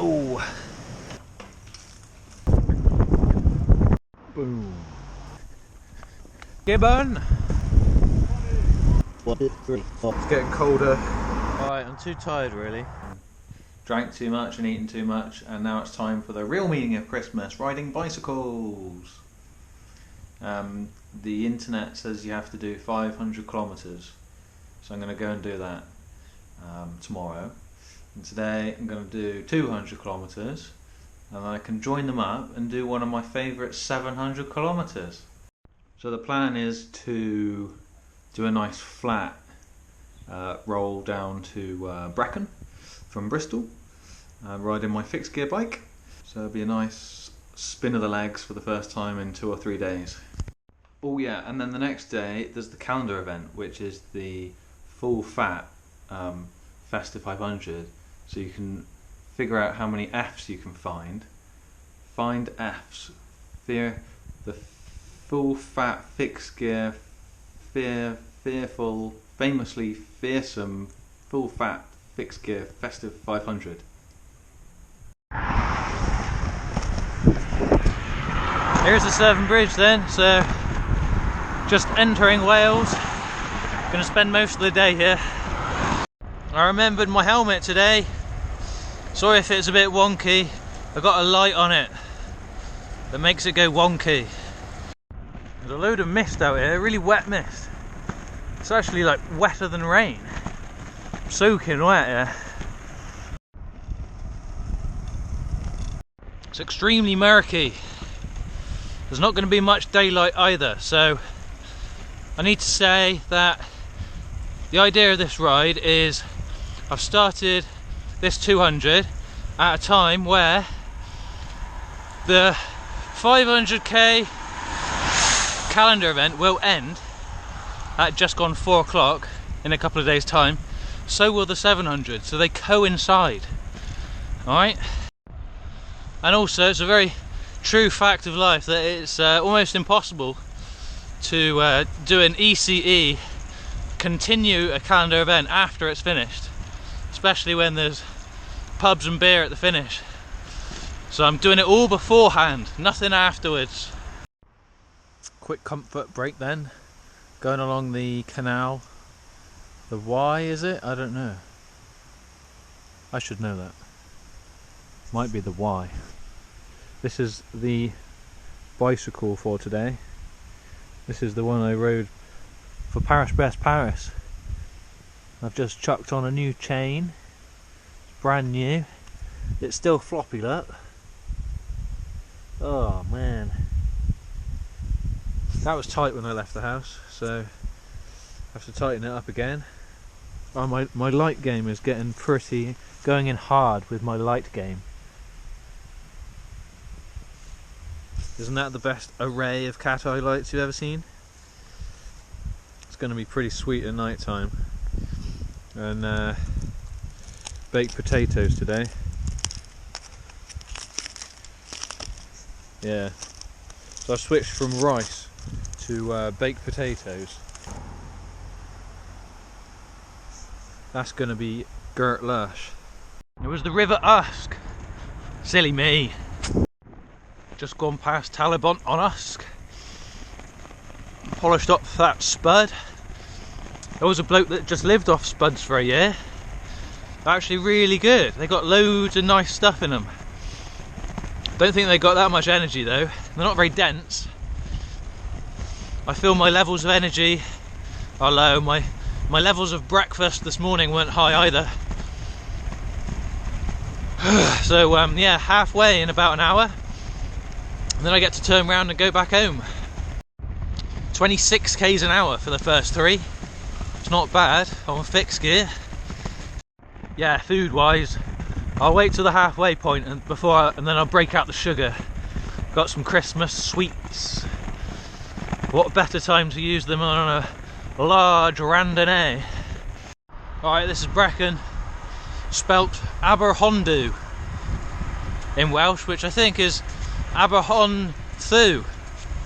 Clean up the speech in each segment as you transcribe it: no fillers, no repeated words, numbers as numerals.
Oh. Boom. Gibbon! 1, 2, 3, 4. It's getting colder. Alright, I'm too tired really. Drank too much and eaten too much, and now it's time for the real meaning of Christmas, riding bicycles. The internet says you have to do 500 kilometers, so I'm going to go and do that tomorrow. And today I'm going to do 200 kilometers, and then I can join them up and do one of my favourite 700 kilometers. So the plan is to do a nice flat roll down to Brecon from Bristol, riding my fixed gear bike. So it'll be a nice spin of the legs for the first time in 2 or 3 days. Oh yeah, and then the next day there's the calendar event, which is the full fat Festive 500. So you can figure out how many Fs you can find. Find Fs. Fear the full fat fixed gear, fearful, famously fearsome, full fat fixed gear Festive 500. Here's the Severn Bridge then, so just entering Wales. Gonna spend most of the day here. I remembered my helmet today. Sorry if it's a bit wonky. I've got a light on it that makes it go wonky. There's a load of mist out here, really wet mist. It's actually like wetter than rain. I'm soaking wet here. It's extremely murky. There's not going to be much daylight either, so I need to say that the idea of this ride is I've started this 200 at a time where the 500k calendar event will end at just gone 4 o'clock in a couple of days time. So will the 700, so they coincide. Alright? And also it's a very true fact of life that it's almost impossible to do an ECE, continue a calendar event after it's finished, especially when there's pubs and beer at the finish. So I'm doing it all beforehand, nothing afterwards. Quick comfort break then, going along the canal. The Y, is it? I don't know. I should know that. Might be the Y. This is the bicycle for today. This is the one I rode for Paris-Brest Paris. I've just chucked on a new chain. It's brand new. It's still floppy, look. Oh man. That was tight when I left the house, so I have to tighten it up again. Oh, my light game is getting pretty, going in hard with my light game. Isn't that the best array of cat eye lights you've ever seen? It's going to be pretty sweet at night time. And baked potatoes today. Yeah. So I've switched from rice to baked potatoes. That's going to be Gert Lush. It was the River Usk. Silly me. Just gone past Talibon on Usk. Polished up that spud. There was a bloke that just lived off spuds for a year. They're actually really good. They got loads of nice stuff in them. Don't think they got that much energy though. They're not very dense. I feel my levels of energy are low. My levels of breakfast this morning weren't high either. So yeah, halfway in about an hour. And then I get to turn around and go back home. 26 k's an hour for the first 3. It's not bad on fixed gear. Yeah, food wise, I'll wait till the halfway point and then I'll break out the sugar. Got some Christmas sweets. What better time to use them on a large randonnée. Alright, this is Brecon, spelt Aberhonddu in Welsh, which I think is Aberhonddu,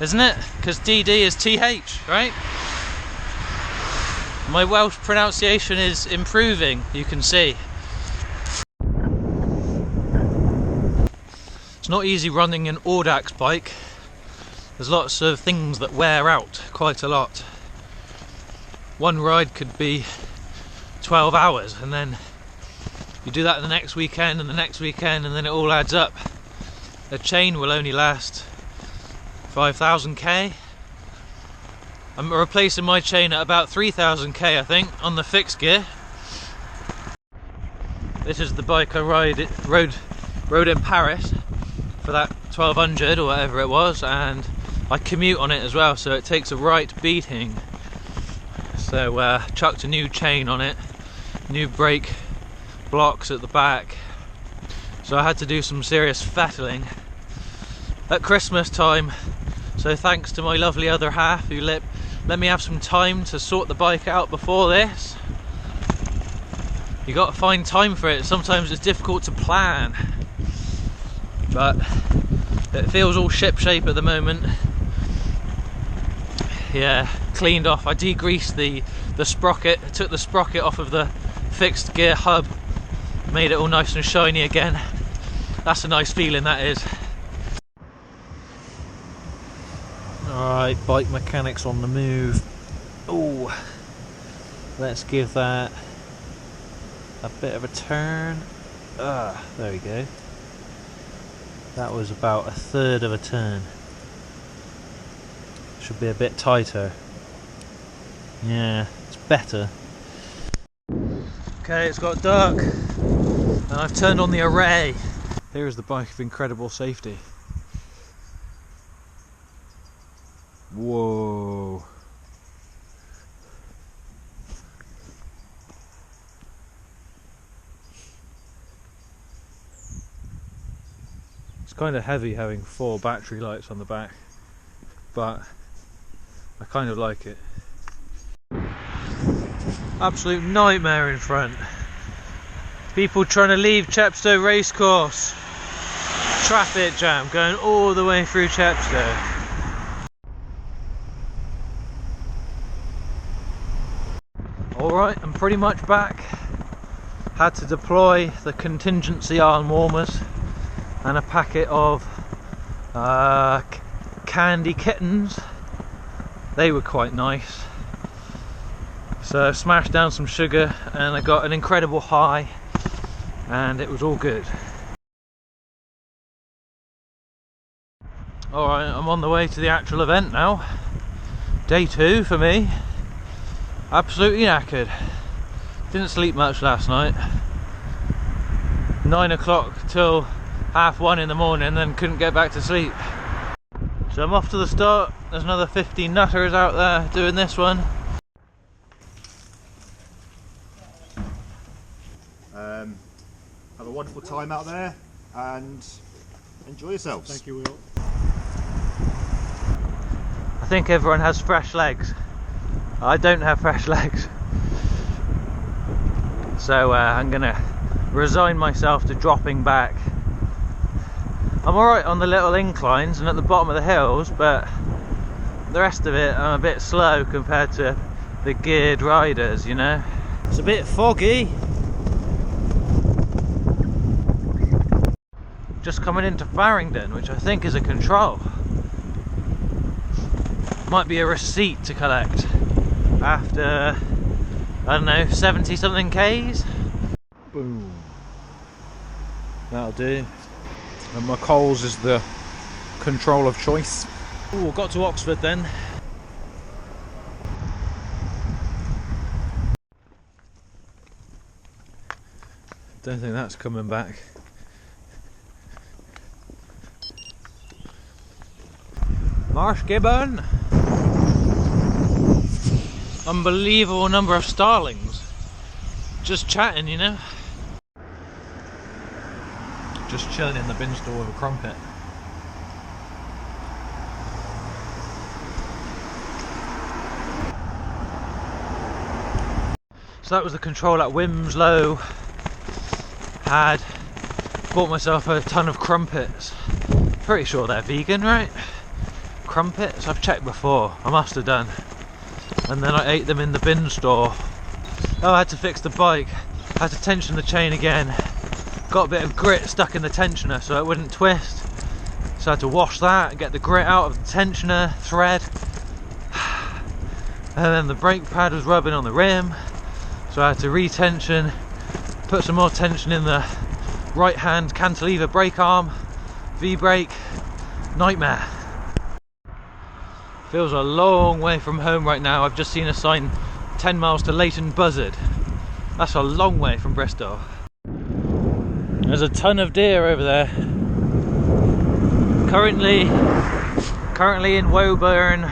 isn't it? Because DD is TH, right? My Welsh pronunciation is improving, you can see. It's not easy running an audax bike. There's lots of things that wear out quite a lot. One ride could be 12 hours, and then you do that the next weekend and the next weekend, and then it all adds up. A chain will only last 5,000 k. I'm replacing my chain at about 3,000 k, I think, on the fixed gear. This is the bike I rode in Paris for that 1200 or whatever it was, and I commute on it as well, so it takes a right beating. So chucked a new chain on it, new brake blocks at the back, so I had to do some serious fettling at Christmas time. So thanks to my lovely other half who let me have some time to sort the bike out before this. You got to find time for it. Sometimes it's difficult to plan, but it feels all ship shape at the moment. Yeah, cleaned off. I degreased the sprocket, took the sprocket off of the fixed gear hub, made it all nice and shiny again. That's a nice feeling, that is. Alright, bike mechanics on the move. Oh, let's give that a bit of a turn. There we go. That was about 1/3 of a turn. Should be a bit tighter. Yeah, it's better. Okay, it's got dark and I've turned on the array. Here is the bike of incredible safety. Whoa. It's kind of heavy having 4 battery lights on the back, but I kind of like it. Absolute nightmare in front. People trying to leave Chepstow Racecourse. Traffic jam going all the way through Chepstow. Alright, I'm pretty much back. Had to deploy the contingency arm warmers and a packet of candy kittens. They were quite nice. So I smashed down some sugar and I got an incredible high, and it was all good. Alright, I'm on the way to the actual event now. Day 2 for me. Absolutely knackered. Didn't sleep much last night. 9 o'clock till 1:30 in the morning, then couldn't get back to sleep. So I'm off to the start. There's another 15 nutters out there doing this one. Have a wonderful time out there and enjoy yourselves. Thank you, Will. I think everyone has fresh legs. I don't have fresh legs. So I'm gonna resign myself to dropping back. I'm alright on the little inclines and at the bottom of the hills, but the rest of it I'm a bit slow compared to the geared riders, you know. It's a bit foggy. Just coming into Farringdon, which I think is a control. Might be a receipt to collect after, I don't know, 70 something Ks. Boom. That'll do. And my Coles is the control of choice. Ooh, got to Oxford then. Don't think that's coming back. Marsh Gibbon. Unbelievable number of starlings. Just chatting, you know. Just chilling in the bin store with a crumpet. So that was the control at Wimslow. Had bought myself a ton of crumpets. Pretty sure they're vegan, right? Crumpets? I've checked before. I must have done. And then I ate them in the bin store. Oh, I had to fix the bike. Had to tension the chain again. Got a bit of grit stuck in the tensioner so it wouldn't twist. So I had to wash that, get the grit out of the tensioner thread, and then the brake pad was rubbing on the rim, so I had to re-tension, put some more tension in the right hand cantilever brake arm, V-brake, nightmare. Feels a long way from home right now. I've just seen a sign 10 miles to Leighton Buzzard. That's a long way from Bristol. There's a ton of deer over there. Currently in Woburn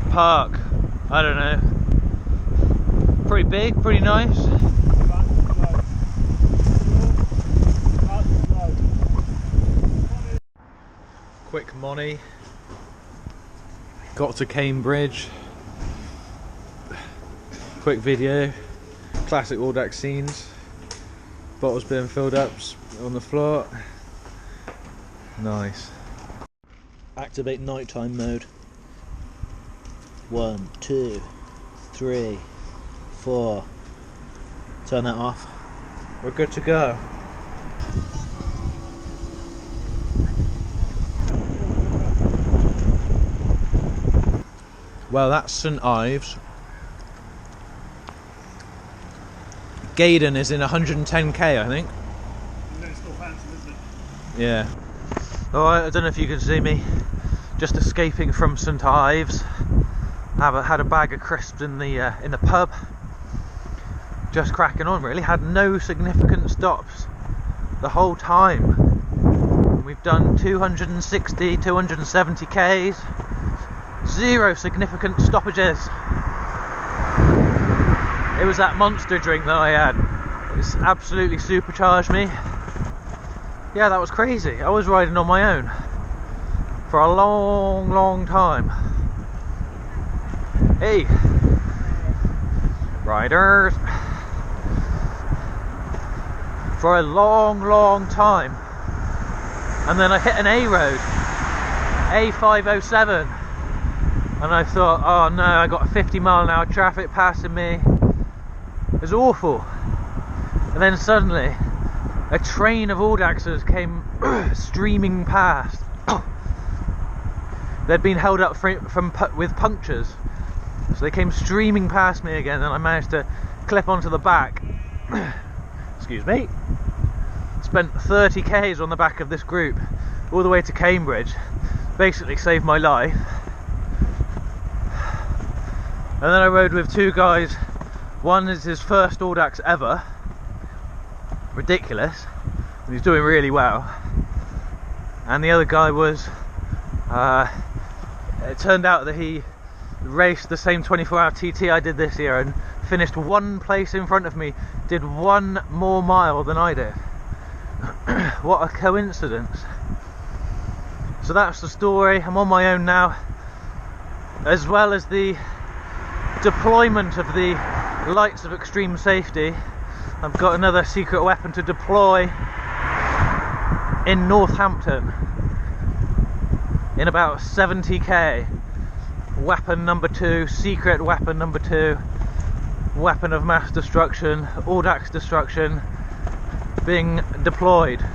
Park. I don't know. Pretty big, pretty nice. Quick money. Got to Cambridge. Quick video. Classic audax scenes. Bottles being filled up on the floor. Nice. Activate nighttime mode. 1, 2, 3, 4. Turn that off. We're good to go. Well, that's St Ives. Gaydon is in 110k, I think. And then it's still Phantom, isn't it? Yeah. Oh, I don't know if you can see me. Just escaping from St Ives. Had a bag of crisps in the pub. Just cracking on, really. Had no significant stops the whole time. We've done 260, 270 k's. 0 significant stoppages. It was that monster drink that I had. It's absolutely supercharged me. Yeah, that was crazy. I was riding on my own for a long, long time. Hey, riders. For a long, long time. And then I hit an A road, A507. And I thought, oh no, I got 50-mile-an-hour traffic passing me. It was awful. And then suddenly, a train of audaxes came streaming past. They'd been held up with punctures. So they came streaming past me again, and I managed to clip onto the back. Excuse me. Spent 30 k's on the back of this group, all the way to Cambridge. Basically saved my life. And then I rode with 2 guys. One is his first audax ever. Ridiculous. And he's doing really well. And the other guy was... it turned out that he raced the same 24-hour TT I did this year and finished 1 place in front of me. Did 1 more mile than I did. What a coincidence. So that's the story. I'm on my own now. As well as the deployment of the lights of extreme safety, I've got another secret weapon to deploy in Northampton in about 70k. Weapon number 2, secret weapon number 2, weapon of mass destruction, audax destruction, being deployed.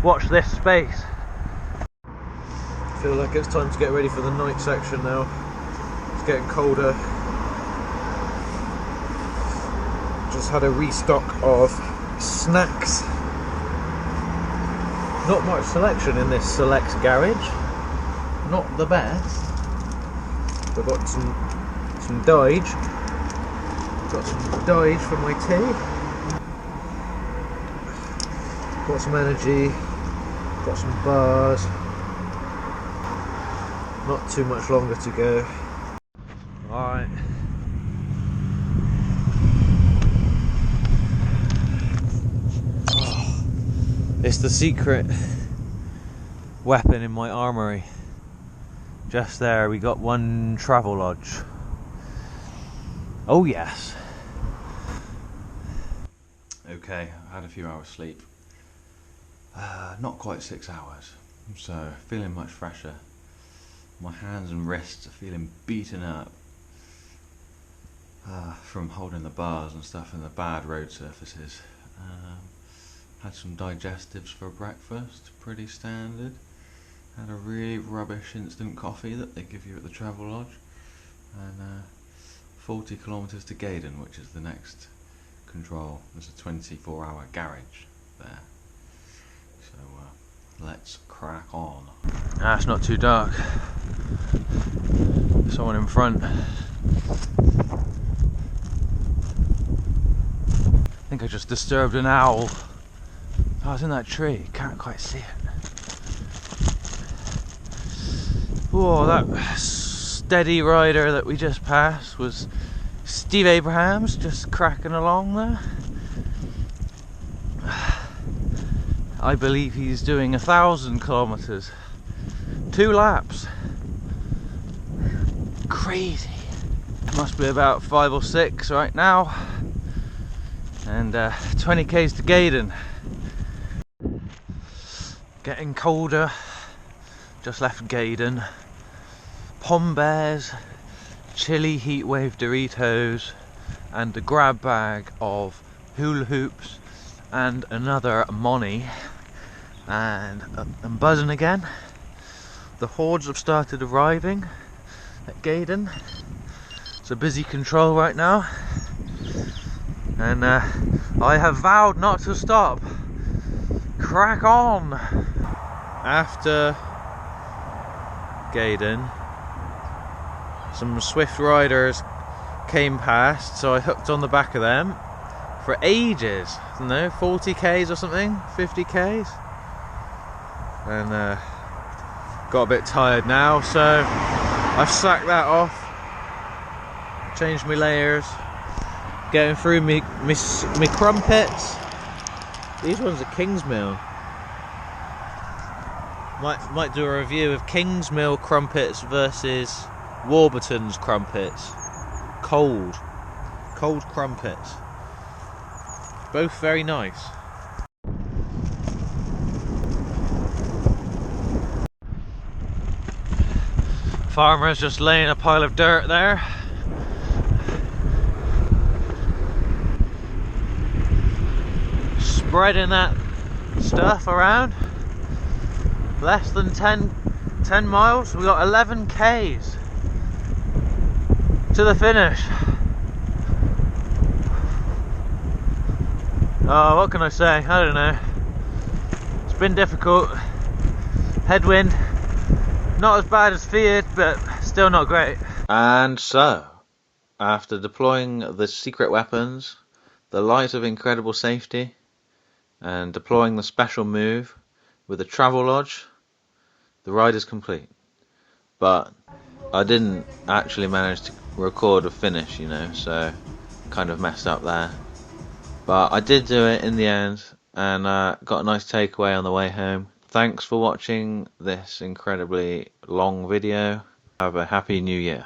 Watch this space. I feel like it's time to get ready for the night section now. It's getting colder. Just had a restock of snacks. Not much selection in this select garage. Not the best. I've got some Dodge. Got some Dodge for my tea. Got some energy. Got some bars. Not too much longer to go. Alright. It's the secret weapon in my armoury. Just there, we got 1 travel lodge. Oh yes. Okay, I had a few hours sleep. Not quite 6 hours, so feeling much fresher. My hands and wrists are feeling beaten up from holding the bars and stuff in the bad road surfaces. Had some digestives for breakfast, pretty standard. Had a really rubbish instant coffee that they give you at the travel lodge, and 40 kilometres to Gaydon, which is the next control. There's a 24-hour garage there, so let's crack on. Ah, it's not too dark. Someone in front. I think I just disturbed an owl. Oh, it's in that tree, can't quite see it. Whoa, that steady rider that we just passed was Steve Abrahams, just cracking along there. I believe he's doing 1,000 kilometers, 2 laps. Crazy. Must be about 5 or 6 right now, and 20 k's to Gaydon. Getting colder. Just left Gaydon. Pom bears, chili heatwave Doritos, and a grab bag of hula hoops and another money, and I'm buzzing again. The hordes have started arriving at Gaydon. It's a busy control right now, and I have vowed not to stop. Crack on! After Gaydon, some swift riders came past, so I hooked on the back of them for ages. I don't know, 40 k's or something, 50 k's, and got a bit tired now, so I've sacked that off, changed my layers, getting through me crumpets. These ones are Kingsmill. Might do a review of Kingsmill crumpets versus Warburton's crumpets. Cold crumpets. Both very nice. Farmer's just laying a pile of dirt there. Spreading that stuff around. Less than 10 miles. We got 11 k's to the finish. Oh, what can I say? I don't know. It's been difficult. Headwind. Not as bad as feared, but still not great. And so, after deploying the secret weapons, the light of incredible safety, and deploying the special move with the travel lodge, the ride is complete. But I didn't actually manage to record a finish, you know, so kind of messed up there. But I did do it in the end, and got a nice takeaway on the way home. Thanks for watching this incredibly long video. Have a happy new year.